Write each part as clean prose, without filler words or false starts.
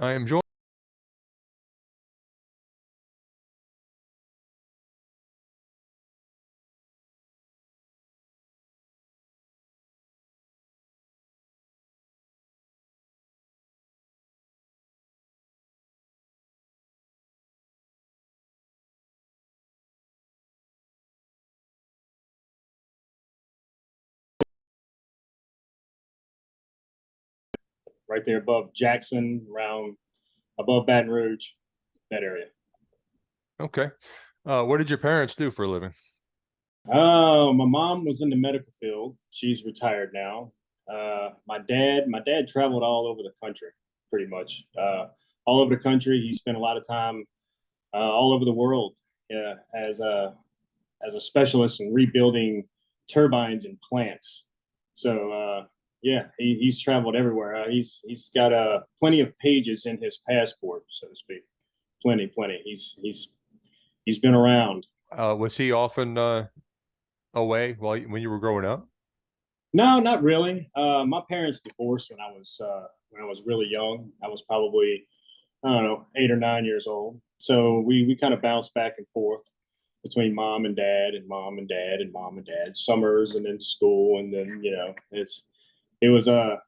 I am joined. Right there above Jackson, around above Baton Rouge, that area. Okay. What did your parents do for a living? My mom was in the medical field. She's retired now. My dad traveled all over the country, pretty much. All over the country. He spent a lot of time all over the world as a specialist in rebuilding turbines and plants. So yeah, he's traveled everywhere. He's got plenty of pages in his passport, so to speak. Plenty. He's been around. Was he often away when you were growing up? No, not really. My parents divorced when I was really young. I was probably, I don't know, 8 or 9 years old. So we kind of bounced back and forth between mom and dad and mom and dad and mom and dad, summers and then school, and then it was a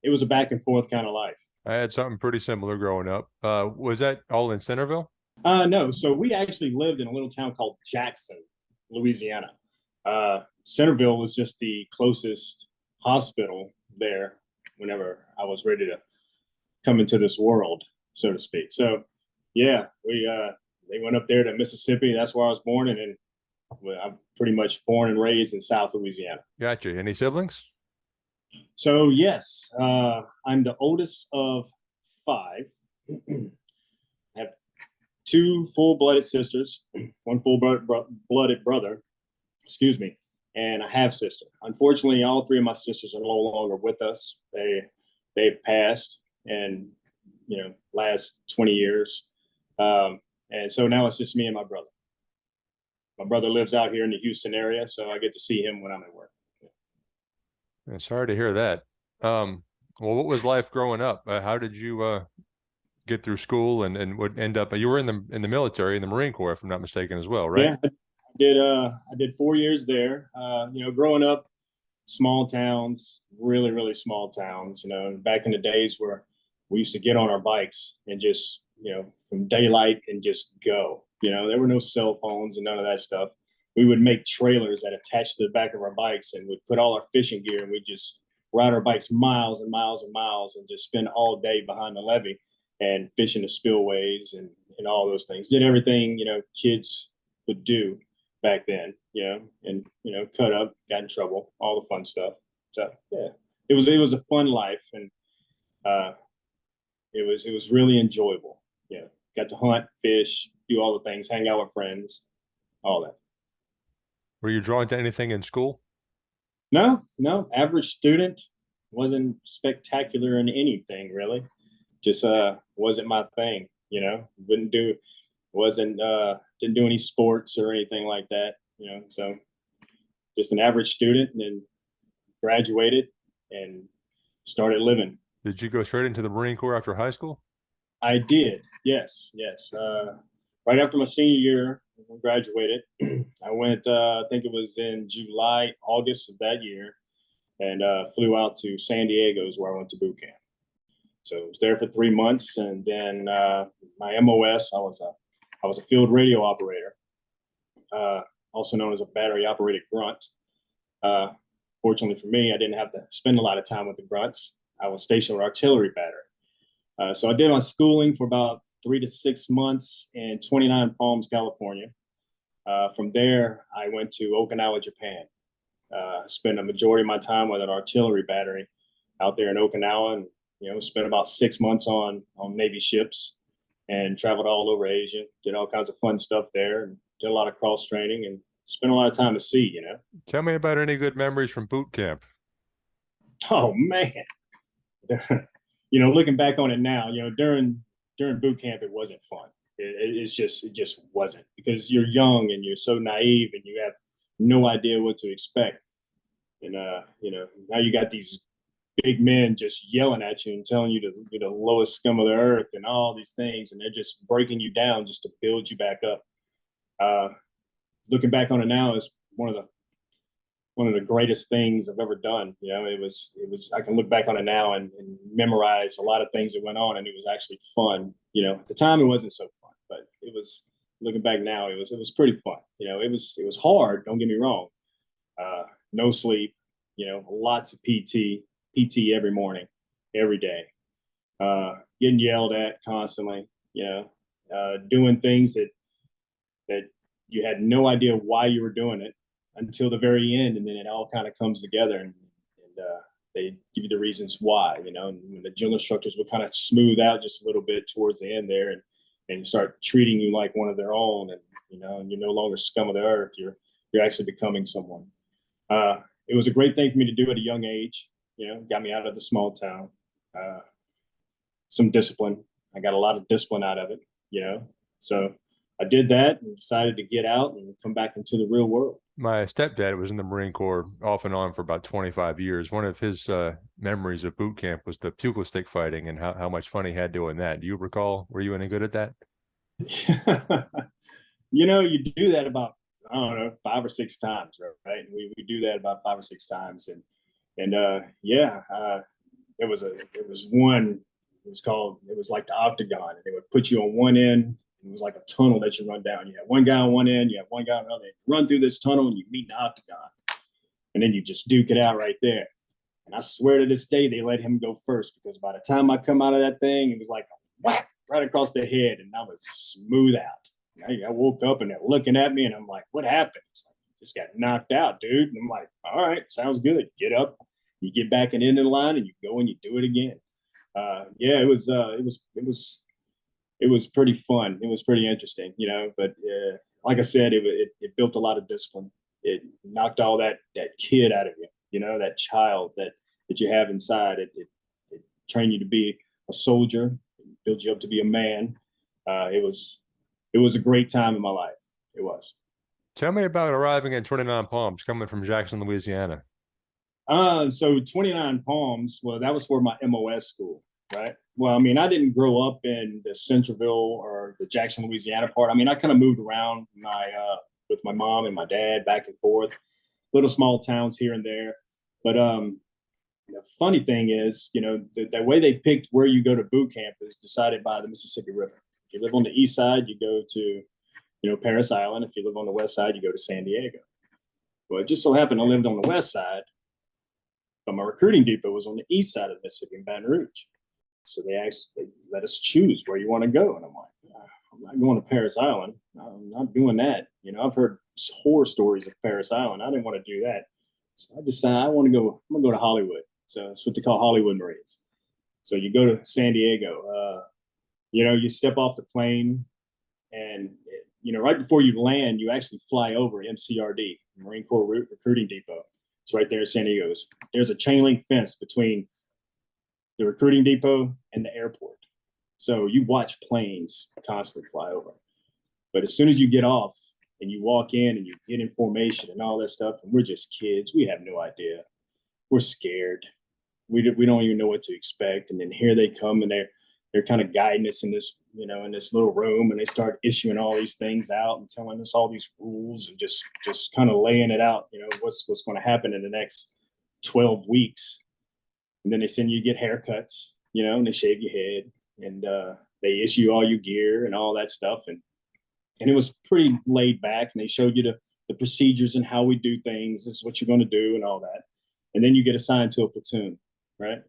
it was a back and forth kind of life. I had something pretty similar growing up. Was that all in Centerville? No, so we actually lived in a little town called Jackson, Louisiana. Centerville was just the closest hospital there whenever I was ready to come into this world, so to speak. So, yeah, we they went up there to Mississippi. That's where I was born, and then I'm pretty much born and raised in South Louisiana. Gotcha. Any siblings? So, yes, I'm the oldest of five. I have two full-blooded sisters, one full-blooded brother, excuse me, and a half sister. Unfortunately, all three of my sisters are no longer with us. They've passed, and last 20 years, and so now it's just me and my brother. My brother lives out here in the Houston area, so I get to see him when I'm at work. Sorry to hear that. Well, what was life growing up? How did you get through school and would end up? You were in the military, in the Marine Corps, if I'm not mistaken, as well, right? Yeah, I did 4 years there. Growing up, small towns, really small towns. Back in the days where we used to get on our bikes and just from daylight and just go. There were no cell phones and none of that stuff. We would make trailers that attached to the back of our bikes and we'd put all our fishing gear and we'd just ride our bikes miles and miles and miles and just spend all day behind the levee and fishing the spillways and all those things. Did everything kids would do back then, and cut up, got in trouble, all the fun stuff. So yeah, it was a fun life, and it was really enjoyable. Got to hunt, fish, do all the things, hang out with friends, all that. Were you drawn to anything in school? No, average student, wasn't spectacular in anything really. Just wasn't my thing. Wouldn't do wasn't didn't do any sports or anything like that. So just an average student, and then graduated and started living. Did you go straight into the Marine Corps after high school? I did, yes. Right after my senior year, I graduated. I went. I think it was in July, August of that year, and flew out to San Diego, is where I went to boot camp. So I was there for 3 months, and then my MOS, I was a field radio operator, also known as a battery operated grunt. Uh, Fortunately for me, I didn't have to spend a lot of time with the grunts. I was stationed with artillery battery. So I did my schooling for about 3 to 6 months in 29 Palms, California. From there, I went to Okinawa, Japan. Spent a majority of my time with an artillery battery out there in Okinawa, and spent about 6 months on Navy ships and traveled all over Asia. Did all kinds of fun stuff there, and did a lot of cross training, and spent a lot of time at sea. Tell me about any good memories from boot camp. Oh man, looking back on it now, during boot camp, it wasn't fun. It just wasn't, because you're young and you're so naive and you have no idea what to expect. And now you got these big men just yelling at you and telling you to be the lowest scum of the earth and all these things, and they're just breaking you down just to build you back up. Uh, Looking back on it now is one of the greatest things I've ever done. You know, I can look back on it now and memorize a lot of things that went on, and it was actually fun. You know, at the time it wasn't so fun, but it was, looking back now, it was pretty fun. You know, it was hard, don't get me wrong. No sleep, you know, lots of PT every morning, every day. Getting yelled at constantly, you know, doing things that you had no idea why you were doing it until the very end, and then it all kind of comes together, and they give you the reasons why, you know. And when the drill instructors would kind of smooth out just a little bit towards the end there, and start treating you like one of their own, and you know, and you're no longer scum of the earth. You're actually becoming someone. It was a great thing for me to do at a young age. You know, got me out of the small town. Some discipline. I got a lot of discipline out of it. You know, so I did that and decided to get out and come back into the real world. My stepdad was in the Marine Corps off and on for about 25 years. One of his memories of boot camp was the pugil stick fighting and how much fun he had doing that. Do you recall? Were you any good at that? You know, you do that about, I don't know, 5 or 6 times, right? We do that about 5 or 6 times, and yeah, it was one. It was like the octagon, and they would put you on one end. It was like a tunnel that you run down. You have one guy on one end, you have one guy on the other. Run through this tunnel, and you meet the octagon, and then you just duke it out right there. And I swear to this day, they let him go first, because by the time I come out of that thing, it was like a whack right across the head, and I was smooth out. I woke up and they're looking at me, and I'm like, "What happened?" It's like, "You just got knocked out, dude." And I'm like, "All right, sounds good." Get up, you get back in the line, and you go and you do it again. Yeah, it was pretty fun. It was pretty interesting, you know. But like I said, it built a lot of discipline. It knocked all that kid out of you, you know, that child that you have inside. It trained you to be a soldier, built you up to be a man. It was a great time in my life. It was. Tell me about arriving at 29 Palms, coming from Jackson, Louisiana. So 29 Palms, well, that was for my MOS school, right? Well, I mean, I didn't grow up in the Centerville or the Jackson, Louisiana part. I mean, I kind of moved around with my mom and my dad back and forth, little small towns here and there. But the funny thing is, you know, the way they picked where you go to boot camp is decided by the Mississippi River. If you live on the east side, you go to, you know, Parris Island. If you live on the west side, you go to San Diego. Well, it just so happened I lived on the west side, but my recruiting depot was on the east side of the Mississippi in Baton Rouge. So they let us choose where you want to go. And I'm like, I'm not going to Parris Island. I'm not doing that. You know, I've heard horror stories of Parris Island. I didn't want to do that. So I decided I'm going to go to Hollywood. So that's what they call Hollywood Marines. So you go to San Diego, you know, you step off the plane, and, you know, right before you land, you actually fly over MCRD, Marine Corps Recruiting Depot. It's right there in San Diego. There's a chain link fence between the recruiting depot and the airport. So you watch planes constantly fly over. But as soon as you get off and you walk in and you get in formation and all that stuff, and we're just kids, we have no idea. We're scared. We don't even know what to expect. And then here they come, and they're kind of guiding us in this, you know, in this little room, and they start issuing all these things out and telling us all these rules, and just kind of laying it out, you know, what's going to happen in the next 12 weeks. And then they send you to get haircuts, you know, and they shave your head, and they issue all your gear and all that stuff. And it was pretty laid back, and they showed you the procedures and how we do things. This is what you're going to do and all that. And then you get assigned to a platoon, right?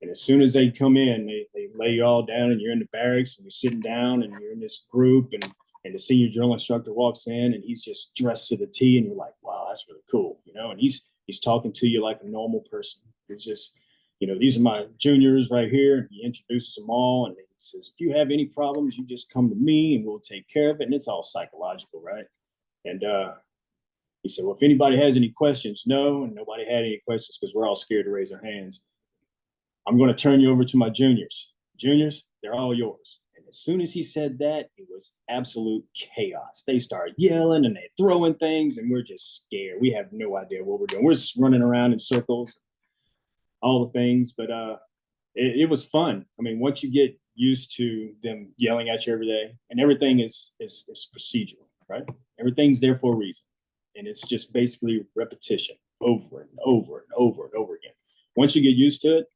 And as soon as they come in, they lay you all down, and you're in the barracks, and you're sitting down, and you're in this group, and the senior drill instructor walks in, and he's just dressed to the T, and you're like, wow, that's really cool, you know. And he's talking to you like a normal person. It's just, you know, these are my juniors right here. And he introduces them all, and he says, if you have any problems, you just come to me and we'll take care of it. And it's all psychological, right? And he said, well, if anybody has any questions, no. And nobody had any questions because we're all scared to raise our hands. I'm going to turn you over to my juniors. Juniors, they're all yours. And as soon as he said that, it was absolute chaos. They started yelling and they're throwing things, and we're just scared. We have no idea what we're doing. We're just running around in circles. all the things, but it was fun. I mean, once you get used to them yelling at you every day, and everything is procedural, right? Everything's there for a reason, and it's just basically repetition over and over and over and over again. Once you get used to it,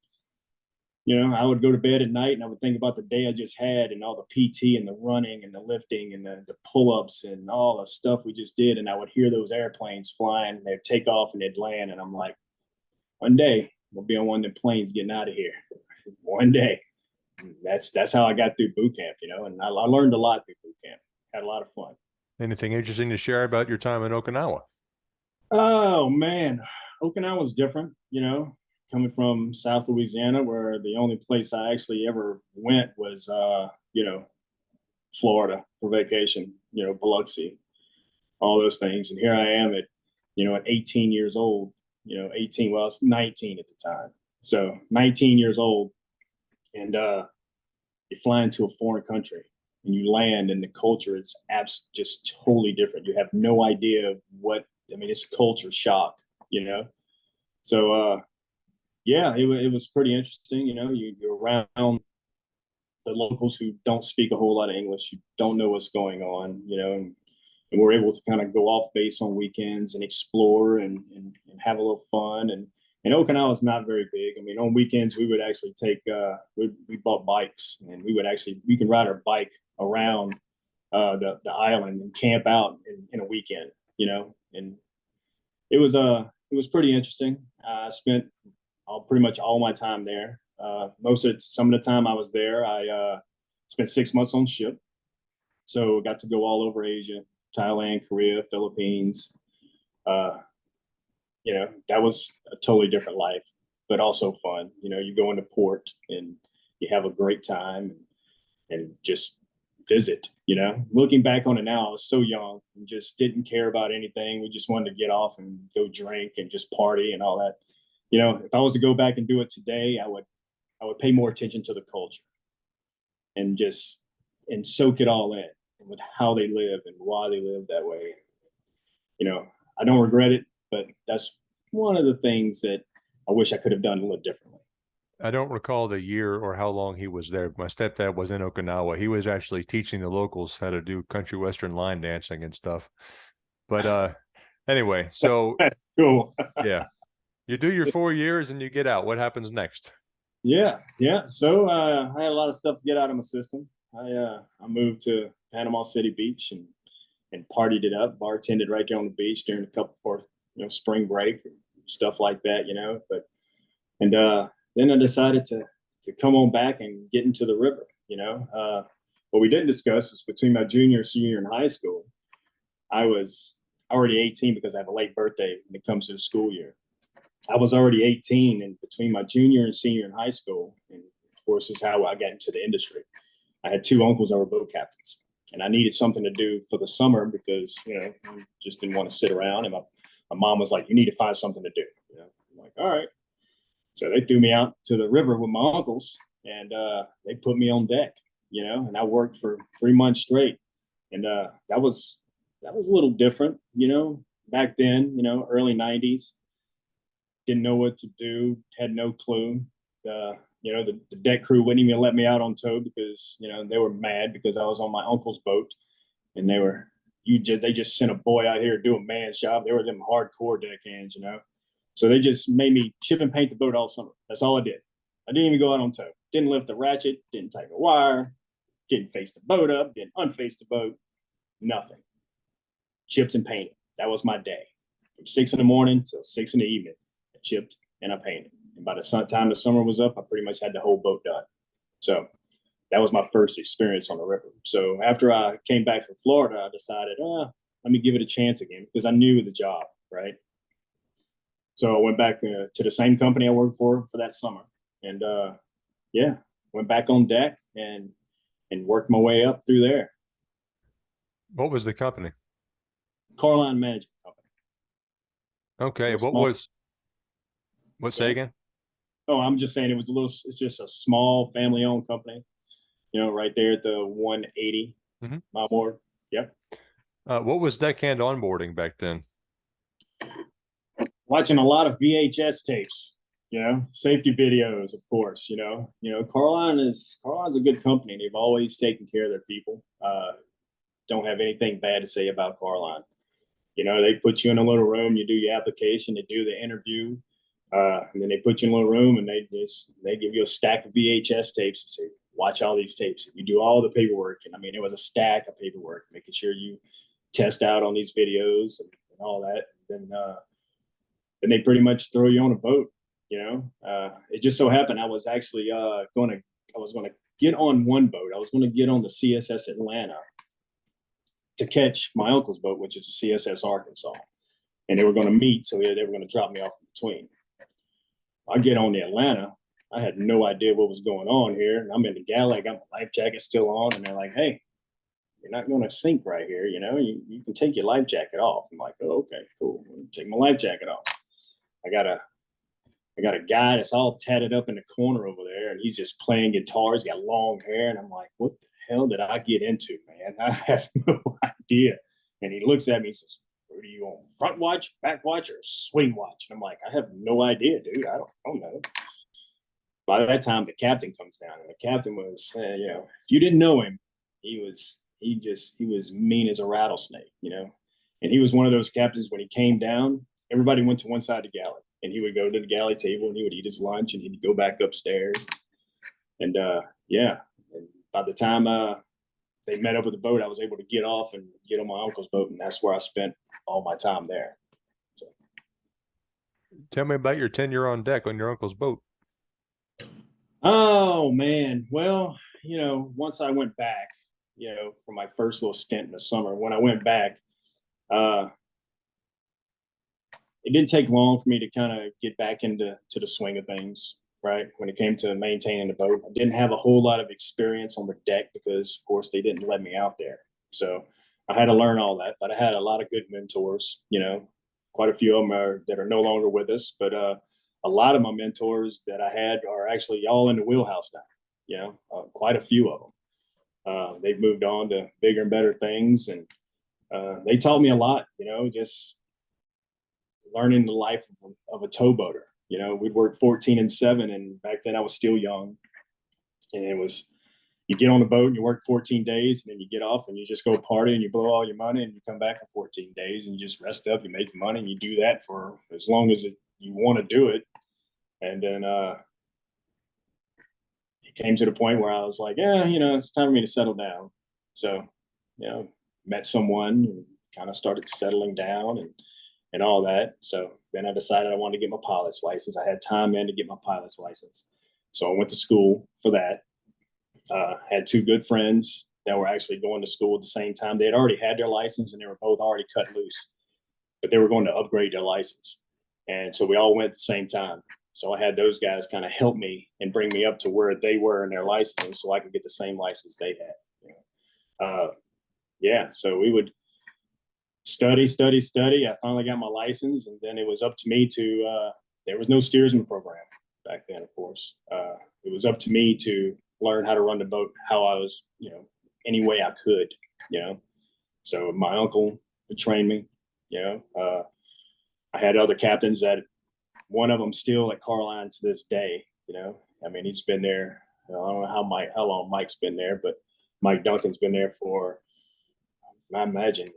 I would go to bed at night and I would think about the day I just had and all the PT and the running and the lifting and the pull-ups and all the stuff we just did. And I would hear those airplanes flying, they'd take off and they'd land. And I'm like, one day we'll be on one of the planes getting out of here. One day. That's how I got through boot camp, and I learned a lot through boot camp. Had a lot of fun. Anything interesting to share about your time in Okinawa? Oh man, Okinawa's different, coming from South Louisiana, where the only place I actually ever went was, Florida for vacation, Biloxi, all those things. And here I am at 18 years old, 18, well, I was 19 at the time. So 19 years old, and you fly into a foreign country and you land, and the culture is just totally different. You have no idea it's a culture shock, So, yeah, it was pretty interesting. You're around the locals who don't speak a whole lot of English. You don't know what's going on, and we're able to kind of go off base on weekends and explore and have a little fun. And Okinawa is not very big. I mean, on weekends we would actually take we bought bikes, and we can ride our bike around the island and camp out in a weekend, and it was pretty interesting. I spent pretty much all my time there. Some of the time I was there, I spent 6 months on ship, so got to go all over Asia, Thailand, Korea, Philippines. That was a totally different life, but also fun. You go into port and you have a great time and just visit. Looking back on it now, I was so young and just didn't care about anything. We just wanted to get off and go drink and just party and all that. If I was to go back and do it today, I would pay more attention to the culture and soak it all in with how they live and why they live that way. I don't regret it, but that's one of the things that I wish I could have done a little differently. I don't recall the year or how long he was there. My stepdad was in Okinawa. He was actually teaching the locals how to do country western line dancing and stuff. But anyway, so that's cool. Yeah, you do your 4 years and you get out. What happens next? Yeah. So I had a lot of stuff to get out of my system. I moved to Panama City Beach and partied it up, bartended right there on the beach during a couple for spring break and stuff like that, and then I decided to come on back and get into the river. What we didn't discuss was between my junior and senior year in high school, I was already 18 because I have a late birthday when it comes to the school year. I was already 18, and between my junior and senior in high school, and of course, is how I got into the industry. I had two uncles that were boat captains, and I needed something to do for the summer because I just didn't want to sit around. And my mom was like, "You need to find something to do." I'm like, "All right." So they threw me out to the river with my uncles, and they put me on deck. And I worked for 3 months straight, and that was a little different. Back then, early '90s. Didn't know what to do, had no clue. The deck crew wouldn't even let me out on tow because they were mad because I was on my uncle's boat, and they just sent a boy out here to do a man's job. They were them hardcore deckhands, So they just made me chip and paint the boat all summer. That's all I did. I didn't even go out on tow. Didn't lift the ratchet. Didn't tighten the wire. Didn't face the boat up. Didn't unface the boat. Nothing. Chips and painting. That was my day. From 6 in the morning till 6 in the evening. I chipped and I painted. And by the time the summer was up, I pretty much had the whole boat done. So that was my first experience on the river. So after I came back from Florida, I decided, let me give it a chance again because I knew the job, right? So I went back to the same company I worked for that summer, and went back on deck and worked my way up through there. What was the company? Carline Management Company. Okay, what say again? Oh, I'm just saying it's just a small family-owned company, right there at the 180 mile board. Yep. What was deckhand onboarding back then? Watching a lot of VHS tapes. safety videos, of course. Carline's a good company. They've always taken care of their people. Don't have anything bad to say about Carline. They put you in a little room, you do your application, they do the interview, and then they put you in a little room and they give you a stack of VHS tapes and say, watch all these tapes. You do all the paperwork. And I mean, it was a stack of paperwork, making sure you test out on these videos and all that. And then they pretty much throw you on a boat. It just so happened I was actually going to get on one boat. I was going to get on the CSS Atlanta to catch my uncle's boat, which is the CSS Arkansas. And they were going to meet, so they were going to drop me off in between. I get on the Atlanta. I had no idea what was going on here. And I'm in the galley. I got my life jacket still on. And they're like, hey, you're not going to sink right here. You can take your life jacket off. I'm like, oh, okay, cool. Take my life jacket off. I got a guy that's all tatted up in the corner over there, and he's just playing guitar. He's got long hair. And I'm like, what the hell did I get into, man? I have no idea. And he looks at me and says, what are you on, front watch, back watch, or swing watch? And I'm like, I have no idea, dude. I don't know. By that time, the captain comes down, and the captain was, if you didn't know him, he was mean as a rattlesnake, And he was one of those captains, when he came down, everybody went to one side of the galley, and he would go to the galley table and he would eat his lunch and he'd go back upstairs. And and by the time they met up with the boat, I was able to get off and get on my uncle's boat, and that's where I spent all my time there. So. Tell me about your tenure on deck on your uncle's boat. Oh man, well, once I went back, for my first little stint in the summer, when I went back, it didn't take long for me to kind of get back into the swing of things, right? When it came to maintaining the boat, I didn't have a whole lot of experience on the deck because, of course, they didn't let me out there. So I had to learn all that, but I had a lot of good mentors, quite a few of them that are no longer with us, but a lot of my mentors that I had are actually all in the wheelhouse now, quite a few of them. They've moved on to bigger and better things, and they taught me a lot, just learning the life of a towboater. We'd work 14 and 7, and back then I was still young. And it was, you get on the boat and you work 14 days, and then you get off and you just go party and you blow all your money, and you come back for 14 days and you just rest up, you make your money, and you do that for as long as you want to do it. And then it came to the point where I was like, yeah, it's time for me to settle down. So, met someone and kind of started settling down and all that. So then I decided I wanted to get my pilot's license. I had time in to get my pilot's license. So I went to school for that. Had two good friends that were actually going to school at the same time. They had already had their license, and they were both already cut loose, but they were going to upgrade their license. And so we all went at the same time. So I had those guys kind of help me and bring me up to where they were in their license so I could get the same license they had. So we would study. I finally got my license, and then it was up to me to, there was no steersman program back then, of course. It was up to me to learn how to run the boat, how I was, any way I could, So my uncle would train me, I had other captains that, one of them still at Carline to this day, I mean, he's been there, I don't know how long Mike's been there, but Mike Duncan's been there for, I imagine,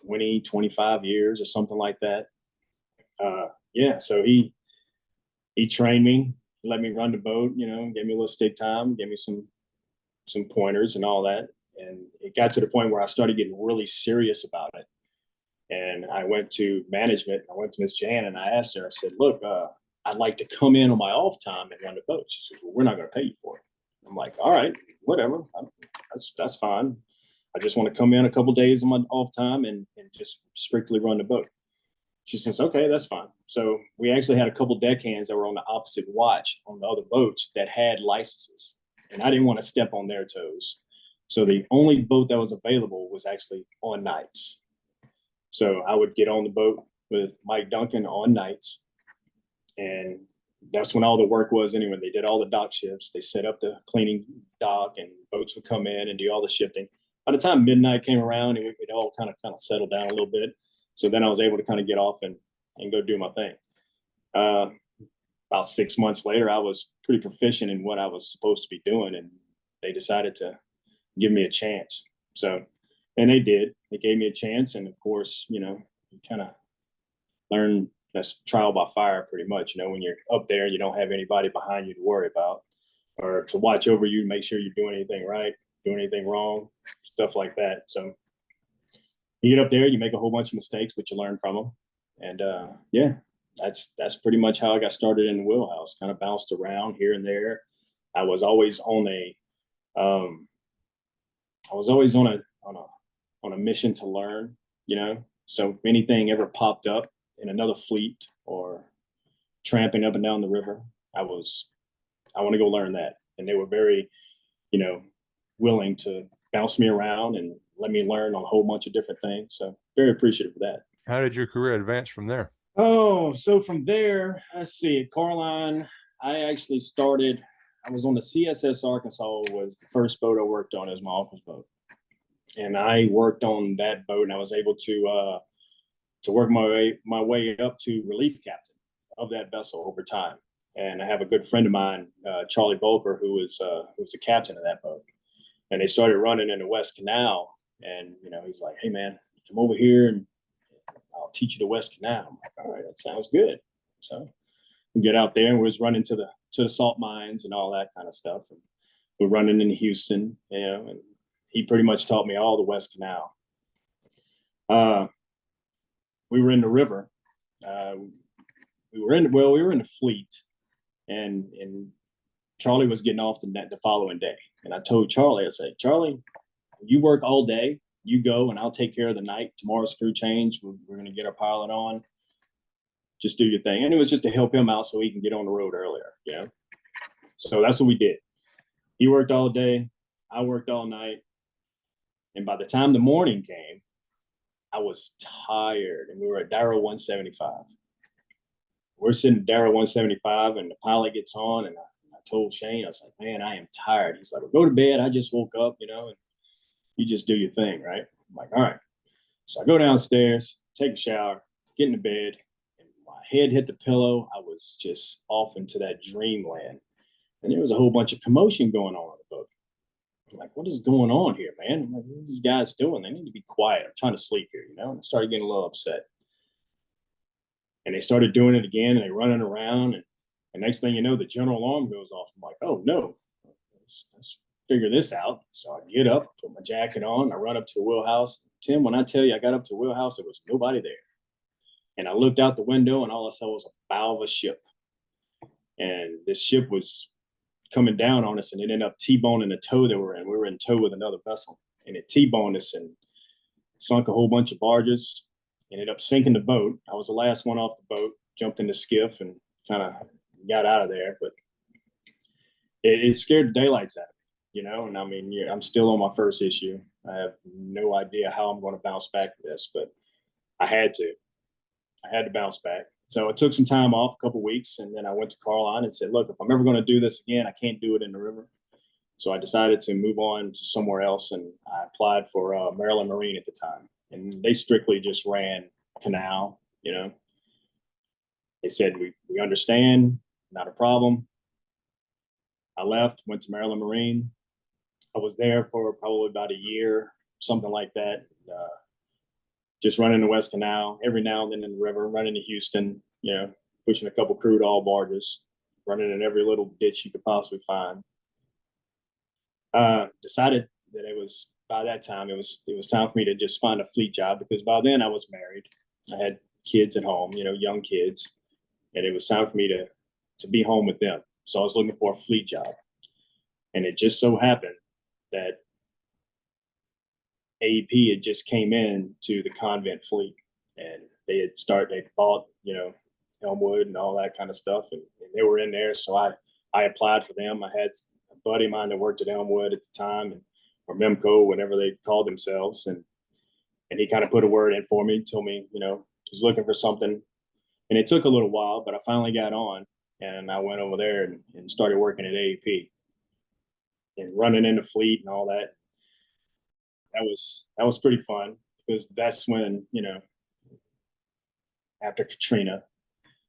20, 25 years or something like that. So he trained me, let me run the boat, gave me a little stick time, gave me some pointers and all that. And it got to the point where I started getting really serious about it. And I went to management, I went to Miss Jan, and I asked her, I said, look, I'd like to come in on my off time and run the boat. She says, well, we're not going to pay you for it. I'm like, all right, whatever. That's fine. I just want to come in a couple of days on my off time and just strictly run the boat. She says, okay, that's fine. So we actually had a couple deckhands that were on the opposite watch on the other boats that had licenses, and I didn't want to step on their toes. So the only boat that was available was actually on nights. So I would get on the boat with Mike Duncan on nights, and that's when all the work was anyway. They did all the dock shifts. They set up the cleaning dock, and boats would come in and do all the shifting. By the time midnight came around, it all kind of settled down a little bit. So then I was able to kind of get off and go do my thing. about 6 months later, I was pretty proficient in what I was supposed to be doing, and they decided to give me a chance. So, and they did. They gave me a chance, and of course, you kind of learn that's trial by fire, pretty much. When you're up there, you don't have anybody behind you to worry about or to watch over you, make sure you're doing anything right, doing anything wrong, stuff like that. So you get up there, you make a whole bunch of mistakes, but you learn from them. And yeah, that's pretty much how I got started in the wheelhouse. Kind of bounced around here and there. I was always on a um, I was always on a mission to learn. So if anything ever popped up in another fleet or tramping up and down the river, I want to go learn that. And they were very, you know, willing to bounce me around and let me learn on a whole bunch of different things. So very appreciative of that. How did your career advance from there? Oh, so from there, let's see, at Carline, I actually started, I was on the CSS Arkansas, was the first boat I worked on as my uncle's boat. And I worked on that boat, and I was able to work my way up to relief captain of that vessel over time. And I have a good friend of mine, Charlie Volker, who was the captain of that boat. And they started running in the West Canal, and he's like, "Hey man, come over here and I'll teach you the West Canal." I'm like, "All right, that sounds good." So we get out there and we was running to the salt mines and all that kind of stuff. And we're running in Houston, and he pretty much taught me all the West Canal. We were in the river. We were in the fleet, and Charlie was getting off the following day. And I told Charlie, I said, "Charlie, you work all day. You go, and I'll take care of the night. Tomorrow's crew change. We're going to get our pilot on. Just do your thing." And it was just to help him out so he can get on the road earlier. So that's what we did. He worked all day. I worked all night. And by the time the morning came, I was tired. And we were at Darrow 175. We're sitting at Darrow 175, and the pilot gets on, and I told Shane, I was like, "Man, I am tired." He's like, "Well, go to bed. I just woke up, and you just do your thing, right?" I'm like, "All right." So I go downstairs, take a shower, get into bed, and my head hit the pillow. I was just off into that dreamland. And there was a whole bunch of commotion going on the boat. I'm like, "What is going on here, man?" I'm like, "What are these guys doing? They need to be quiet. I'm trying to sleep here, And I started getting a little upset. And they started doing it again, and they running around. And next thing you know, the general alarm goes off. I'm like, "Oh, no. Let's figure this out." So I get up, put my jacket on, I run up to the wheelhouse. Tim, when I tell you I got up to the wheelhouse, there was nobody there. And I looked out the window, and all I saw was a bow of a ship. And this ship was coming down on us, and it ended up T-boning the tow that we're in. We were in tow with another vessel, and it T-boned us and sunk a whole bunch of barges. Ended up sinking the boat. I was the last one off the boat, jumped in the skiff and kind of got out of there. But it scared the daylights out of me, And I mean, I'm still on my first issue. I have no idea how I'm going to bounce back from this, but I had to. I had to bounce back. So I took some time off, a couple of weeks, and then I went to Carline and said, "Look, if I'm ever going to do this again, I can't do it in the river." So I decided to move on to somewhere else, and I applied for Maryland Marine at the time. And they strictly just ran canal, They said, we understand, not a problem. I left, went to Maryland Marine. I was there for probably about a year, something like that. Just running the West Canal, every now and then in the river, running to Houston, pushing a couple crude oil barges, running in every little ditch you could possibly find. Decided that by that time it was time for me to just find a fleet job, because by then I was married. I had kids at home, young kids, and it was time for me to be home with them. So I was looking for a fleet job. And it just so happened that AEP had just came in to the convent fleet, and they bought, Elmwood and all that kind of stuff. And they were in there. So I applied for them. I had a buddy of mine that worked at Elmwood at the time, or Memco, whatever they called themselves. And he kind of put a word in for me, told me, he's looking for something. And it took a little while, but I finally got on, and I went over there and started working at AEP and running in the fleet and all that. That was pretty fun, because that's when, after Katrina,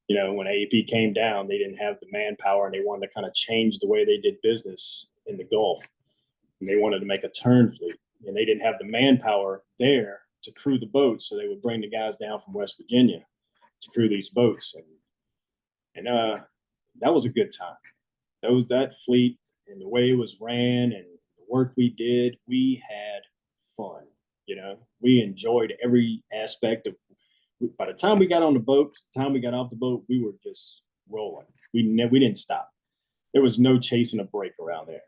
You know, when AEP came down, they didn't have the manpower, and they wanted to kind of change the way they did business in the Gulf. And they wanted to make a turn fleet, and they didn't have the manpower there to crew the boats. So they would bring the guys down from West Virginia to crew these boats. And that was a good time. That fleet and the way it was ran and the work we did, we had fun. You know, we enjoyed every aspect of. By the time we got on the boat, the time we got off the boat, we were just rolling. We didn't stop. There was no chasing a break around there,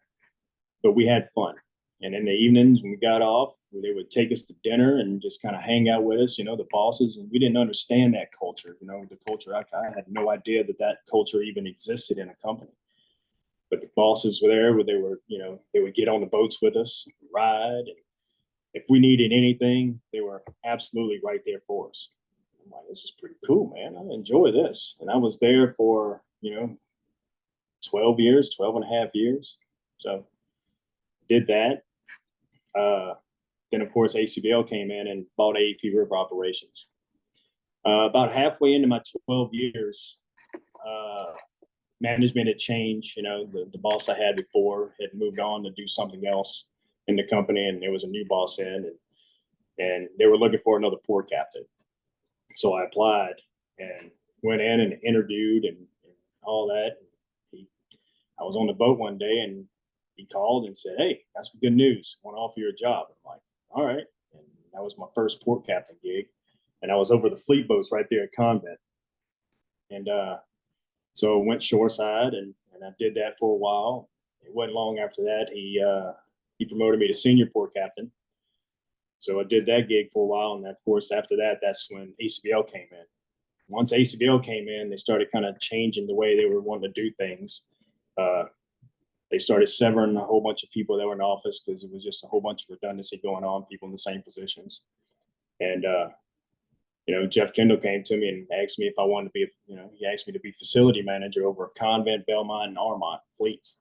but we had fun. And in the evenings when we got off, they would take us to dinner and just kind of hang out with us, you know, the bosses. And we didn't understand that culture, you know, the culture. I had no idea that culture even existed in a company. But the bosses were there, where they were, you know, they would get on the boats with us, ride. And if we needed anything, they were absolutely right there for us. I'm like, this is pretty cool, man. I enjoy this. And I was there for, you know, 12 years, 12 and a half years. So did that. Then, of course, ACBL came in and bought AEP River Operations. About halfway into my 12 years, management had changed. You know, the boss I had before had moved on to do something else in the company, and there was a new boss in, and they were looking for another port captain. So I applied and went in and interviewed and all that. I was on the boat one day, and he called and said, "Hey, got some good news. I want to offer you a job." I'm like, "All right." And that was my first port captain gig. And I was over the fleet boats right there at Convent. And so I went shoreside, and I did that for a while. It wasn't long after that, he promoted me to senior port captain. So I did that gig for a while. And of course, after that, that's when ACBL came in. Once ACBL came in, they started kind of changing the way they were wanting to do things. They started severing a whole bunch of people that were in office because it was just a whole bunch of redundancy going on, people in the same positions. And, you know, Jeff Kendall came to me and asked me if I wanted to be, he asked me to be facility manager over Convent, Belmont, and Armont fleets.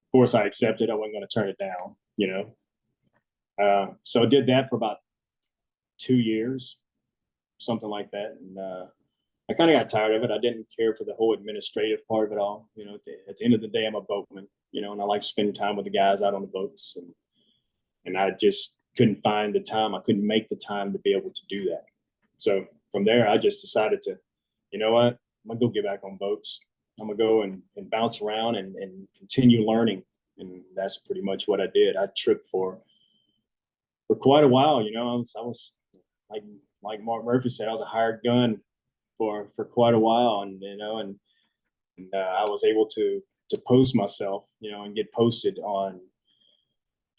Of course, I accepted. I wasn't going to turn it down, you know. So I did that for about 2 years, something like that. And I kind of got tired of it. I didn't care for the whole administrative part of it all. You know, at the end of the day, I'm a boatman, you know, and I like spending time with the guys out on the boats. And I just couldn't find the time. I couldn't make the time to be able to do that. So from there, I just decided to, you know what, I'm going to go get back on boats. I'm going to go and bounce around and continue learning. And that's pretty much what I did. I tripped for quite a while. You know, I was like Mark Murphy said, I was a hired gun for quite a while, and you know, and I was able to post myself, you know, and get posted on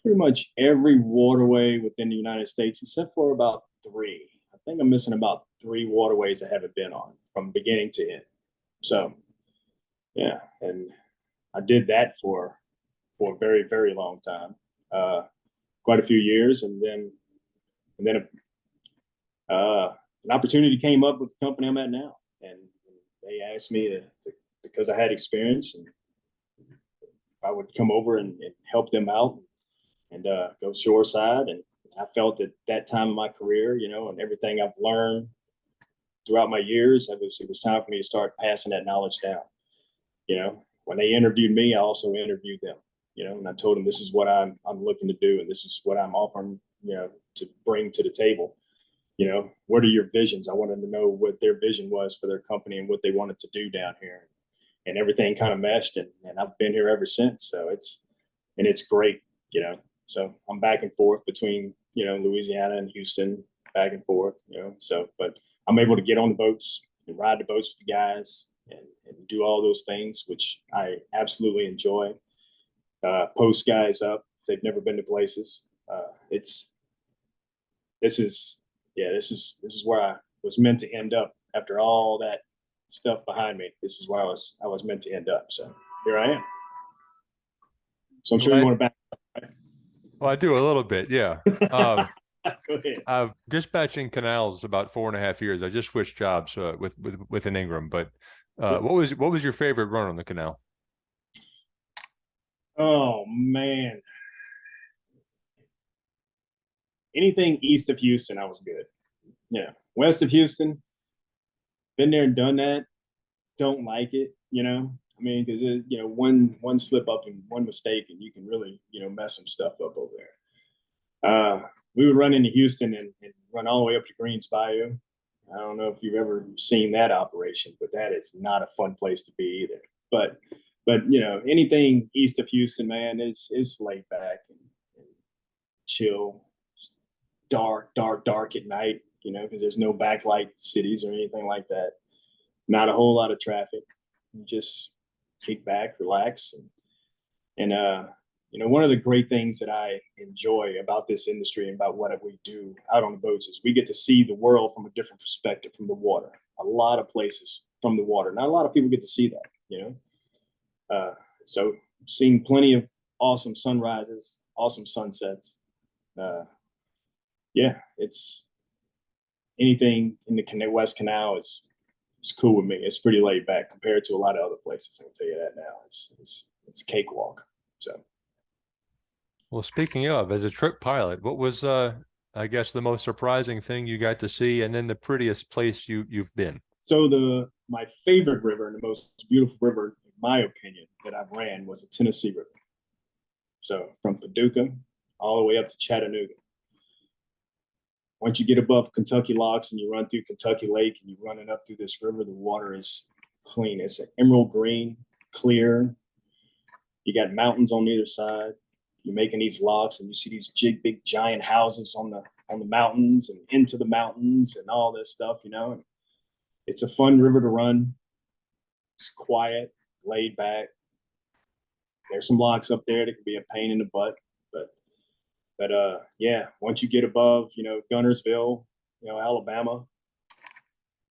pretty much every waterway within the United States, except for about 3. I think I'm missing about 3 waterways I haven't been on from beginning to end. So, yeah, and I did that for a very, very long time, quite a few years, and then an opportunity came up with the company I'm at now, and they asked me to because I had experience, and I would come over and help them out and go shoreside. And I felt at that time of my career, you know, and everything I've learned throughout my years, it was time for me to start passing that knowledge down. You know, when they interviewed me, I also interviewed them. You know, and I told them this is what I'm looking to do, and this is what I'm offering, you know, to bring to the table. You know, what are your visions? I wanted to know what their vision was for their company and what they wanted to do down here. And everything kind of meshed, and I've been here ever since. So it's great, you know. So I'm back and forth between, you know, Louisiana and Houston, back and forth, you know. So, but I'm able to get on the boats and ride the boats with the guys and do all those things, which I absolutely enjoy. Post guys up if they've never been to places. This is where I was meant to end up after all that stuff behind me. This is where I was meant to end up. So here I am. So I'm sure you want to back. Well, I do a little bit, yeah. Go ahead. I've dispatching canals about 4.5 years. I just switched jobs with an Ingram. But what was your favorite run on the canal? Oh man, anything east of Houston, I was good. Yeah, west of Houston, been there and done that. Don't like it, you know. I mean, because one slip up and one mistake, and you can really mess some stuff up over there. We would run into Houston and run all the way up to Greens Bayou. I don't know if you've ever seen that operation, but that is not a fun place to be either. But anything east of Houston, man, is laid back and chill. It's dark at night, because there's no backlight cities or anything like that. Not a whole lot of traffic. You just kick back, relax, and one of the great things that I enjoy about this industry and about what we do out on the boats is we get to see the world from a different perspective, from the water. A lot of places from the water. Not a lot of people get to see that, So seeing plenty of awesome sunrises, awesome sunsets. It's anything in the West Canal is cool with me. It's pretty laid back compared to a lot of other places. I can tell you that now. It's cakewalk. So. Well, speaking of, as a trip pilot, what was I guess the most surprising thing you got to see, and then the prettiest place you've been? So my favorite river and the most beautiful river, in my opinion, that I've ran was the Tennessee River. So from Paducah all the way up to Chattanooga. Once you get above Kentucky Locks and you run through Kentucky Lake and you're running up through this river, the water is clean. It's an emerald green, clear. You got mountains on either side. You're making these locks and you see these big giant houses on the mountains and into the mountains and all this stuff, And it's a fun river to run. It's quiet, laid back. There's some locks up there that can be a pain in the butt, but once you get above, Gunnersville, Alabama,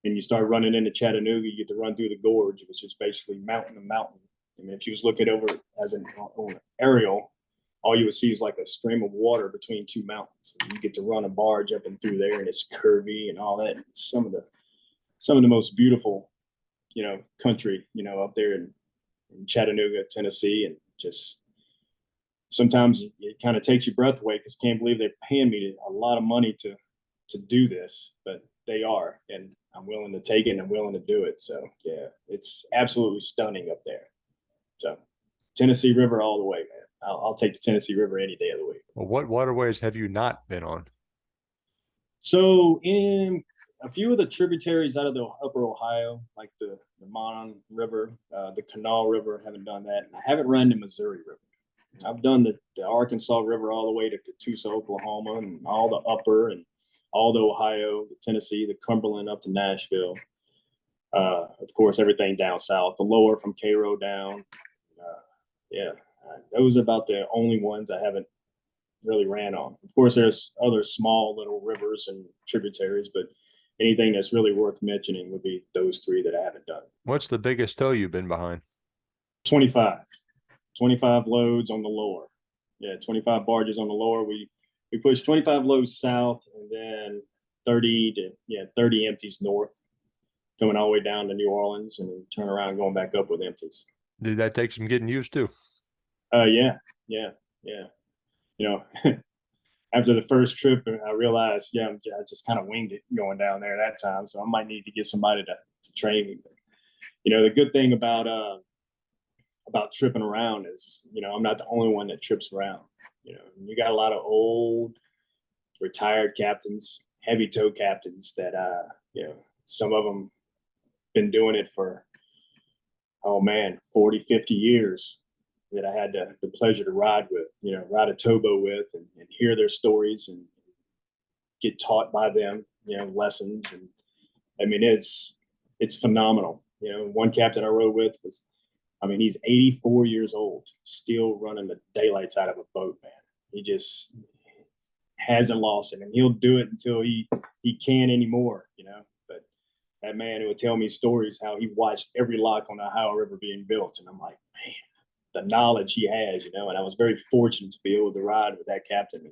and you start running into Chattanooga, you get to run through the gorge, which is basically mountain to mountain. I mean, if you was looking over as an aerial, all you would see is like a stream of water between two mountains. And you get to run a barge up and through there, and it's curvy and all that. It's some of the most beautiful, country, up there in Chattanooga, Tennessee, and just sometimes it kind of takes your breath away because you can't believe they're paying me a lot of money to do this, but they are, and I'm willing to take it and I'm willing to do it. So yeah, it's absolutely stunning up there. So Tennessee River all the way, man. I'll take the Tennessee River any day of the week. Well, what waterways have you not been on? So in a few of the tributaries out of the upper Ohio, like the Mon River, the Kanawha River, haven't done that. And I haven't run the Missouri River. I've done the Arkansas River all the way to Catoosa, Oklahoma, and all the upper and all the Ohio, the Tennessee, the Cumberland up to Nashville. Of course, everything down south, the lower from Cairo down. Those are about the only ones I haven't really ran on. Of course, there's other small little rivers and tributaries, but anything that's really worth mentioning would be those three that I haven't done. What's the biggest tow you've been behind? 25 loads on the lower. Yeah, 25 barges on the lower. We push 25 loads south and then 30 empties north, coming all the way down to New Orleans and then turn around and going back up with empties. Did that take some getting used to? Yeah. After the first trip, I realized, I just kind of winged it going down there that time. So I might need to get somebody to train me. But, the good thing about tripping around is, I'm not the only one that trips around. You got a lot of old retired captains, heavy tow captains that, some of them been doing it for, 40, 50 years that I had the pleasure to ride with, ride a towboat with and hear their stories and get taught by them, lessons. And I mean, it's phenomenal. One captain I rode with he's 84 years old, still running the daylights out of a boat, man. He just hasn't lost it, and he'll do it until he can't anymore, But that man would tell me stories how he watched every lock on the Ohio River being built, and I'm like, man, the knowledge he has, and I was very fortunate to be able to ride with that captain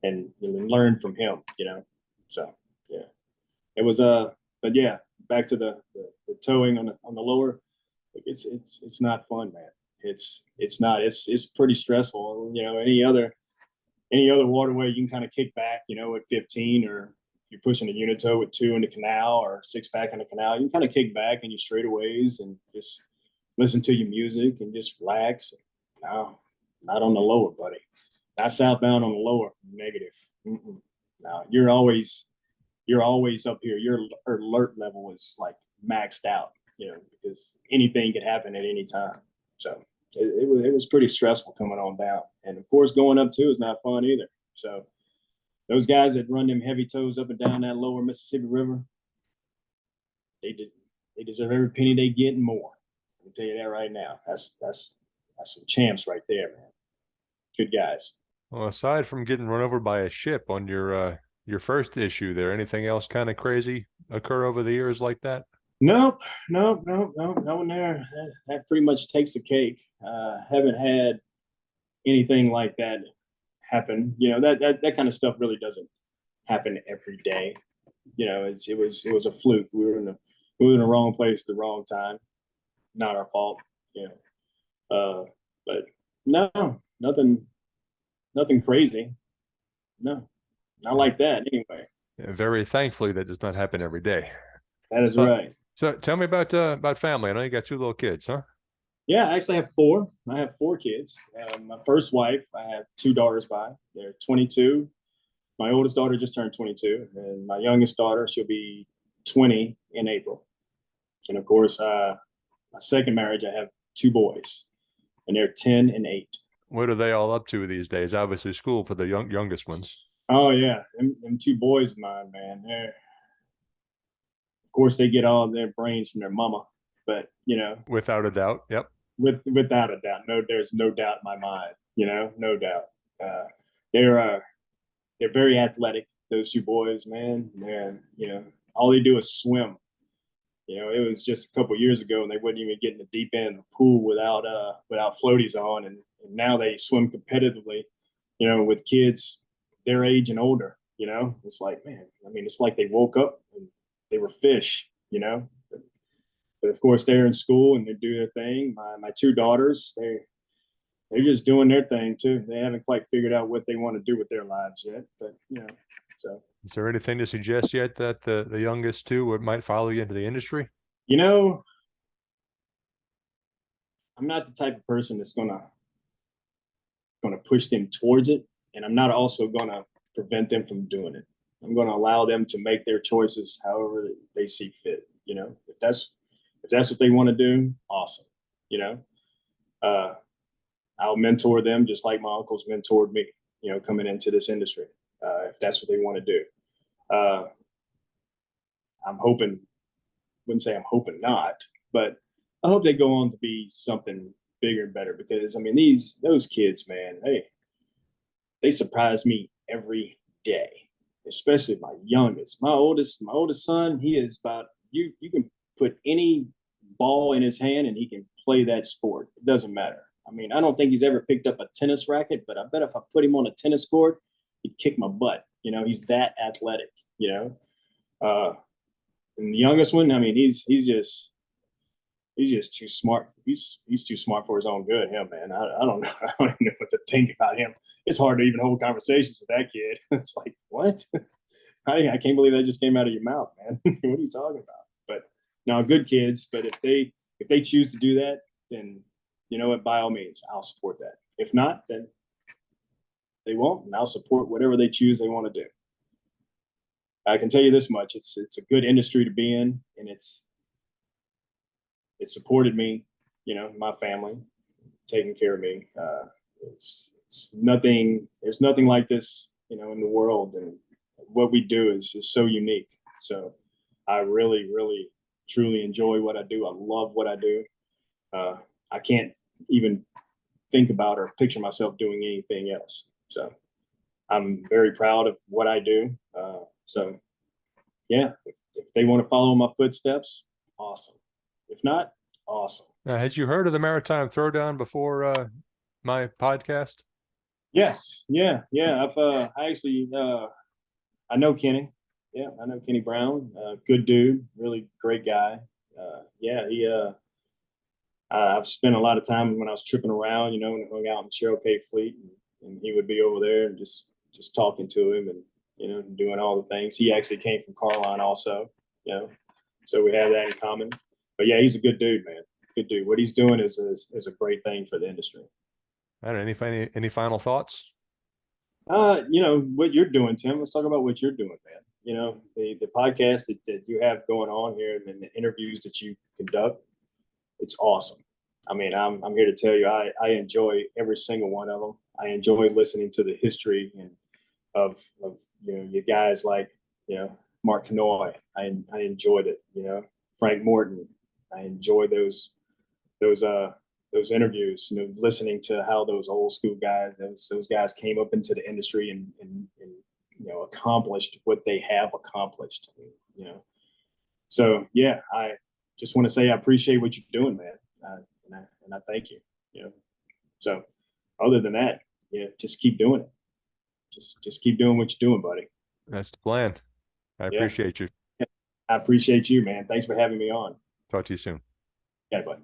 and learn from him, So yeah, it was but yeah, back to the towing on the lower. It's not fun, man. It's not. It's pretty stressful. Any other waterway you can kind of kick back, at 15 or you're pushing a unito with 2 in the canal or 6-pack in the canal, you kind of kick back in your straightaways and just listen to your music and just relax. No, not on the lower, buddy. Not southbound on the lower. Negative. Mm-mm. No, you're always up here. Your alert level is like maxed out, because anything could happen at any time. So it was pretty stressful coming on down. And of course, going up too is not fun either. So those guys that run them heavy tows up and down that lower Mississippi River, they deserve every penny they get and more. I can tell you that right now. That's some champs right there, man. Good guys. Well, aside from getting run over by a ship on your first issue there, anything else kind of crazy occur over the years like that? Nope. That one there, that pretty much takes the cake. Haven't had anything like that happen. That kind of stuff really doesn't happen every day. It was a fluke. We were in the wrong place at the wrong time. Not our fault. But no, nothing crazy. No, not like that anyway. Yeah, very thankfully, that does not happen every day. That is So, right. so tell me about family. I know you got 2 little kids, huh? Yeah, I actually have 4. I have 4 kids. My first wife, I have 2 daughters by. They're 22. My oldest daughter just turned 22, and my youngest daughter, she'll be 20 in April. And of course, my second marriage, I have 2 boys, and they're 10 and 8. What are they all up to these days? Obviously, school for the youngest ones. Oh yeah, them 2 boys of mine, man. Of course, they get all their brains from their mama, but Without a doubt. Yep. without a doubt, there's no doubt in my mind. No doubt. They're very athletic. Those 2 boys, man. They're all they do is swim. It was just a couple years ago, and they wouldn't even get in the deep end of the pool without floaties on, and now they swim competitively. With kids their age and older. It's like, man. I mean, it's like they woke up and they were fish. But of course, they're in school and they do their thing. My 2 daughters, they're just doing their thing too. They haven't quite figured out what they want to do with their lives yet, but so. Is there anything to suggest yet that the youngest 2 might follow you into the industry? I'm not the type of person that's gonna push them towards it, and I'm not also gonna prevent them from doing it. I'm gonna allow them to make their choices however they see fit. If that's what they want to do, awesome. Uh, I'll mentor them just like my uncles mentored me. Coming into this industry, if that's what they want to do. I'm hoping, wouldn't say I'm hoping not, but I hope they go on to be something bigger and better, because I mean those kids, man, they surprise me every day, especially my youngest. My oldest son, he is about you can put any ball in his hand and he can play that sport. It doesn't matter. I mean, I don't think he's ever picked up a tennis racket, but I bet if I put him on a tennis court, he'd kick my butt. He's that athletic, and the youngest one, I mean, he's just too smart. He's too smart for his own good. Him, man. I don't know. I don't even know what to think about him. It's hard to even hold conversations with that kid. It's like, what? I can't believe that just came out of your mouth, man. What are you talking about? But now, good kids. But if they choose to do that, then you know what? By all means, I'll support that. If not, then they won't, and I'll support whatever they choose they want to do. I can tell you this much: it's a good industry to be in, and it supported me, my family, taking care of me. It's nothing. There's nothing like this, in the world, and what we do is so unique. So I really, really, truly enjoy what I do. I love what I do. I can't even think about or picture myself doing anything else. So I'm very proud of what I do. So yeah, if they want to follow my footsteps, awesome. If not, awesome. Now, had you heard of the Maritime Throwdown before my podcast? Yes, yeah. I actually I know Kenny. Yeah, I know Kenny Brown. Good dude, really great guy. Yeah, I've spent a lot of time when I was tripping around, and hung out in the Cheryl K Fleet, and he would be over there and just talking to him, and doing all the things. He actually came from Carline also, so we have that in common. But yeah, he's a good dude, man. Good dude. What he's doing is a great thing for the industry. I don't know, any final thoughts? What you're doing, Tim. Let's talk about what you're doing, man. The podcast that you have going on here and the interviews that you conduct, it's awesome. I mean, I'm here to tell you, I enjoy every single one of them. I enjoy listening to the history and of you guys like Mark Canoy. I enjoyed it. Frank Morton. I enjoy those interviews. Listening to how those old school guys, those guys came up into the industry and accomplished what they have accomplished. So yeah, I just want to say I appreciate what you're doing, man, and I thank you. So other than that, just keep doing it. Just keep doing what you're doing, buddy. That's the plan. I Yeah, appreciate you. I appreciate you, man. Thanks for having me on. Talk to you soon. Yeah, buddy.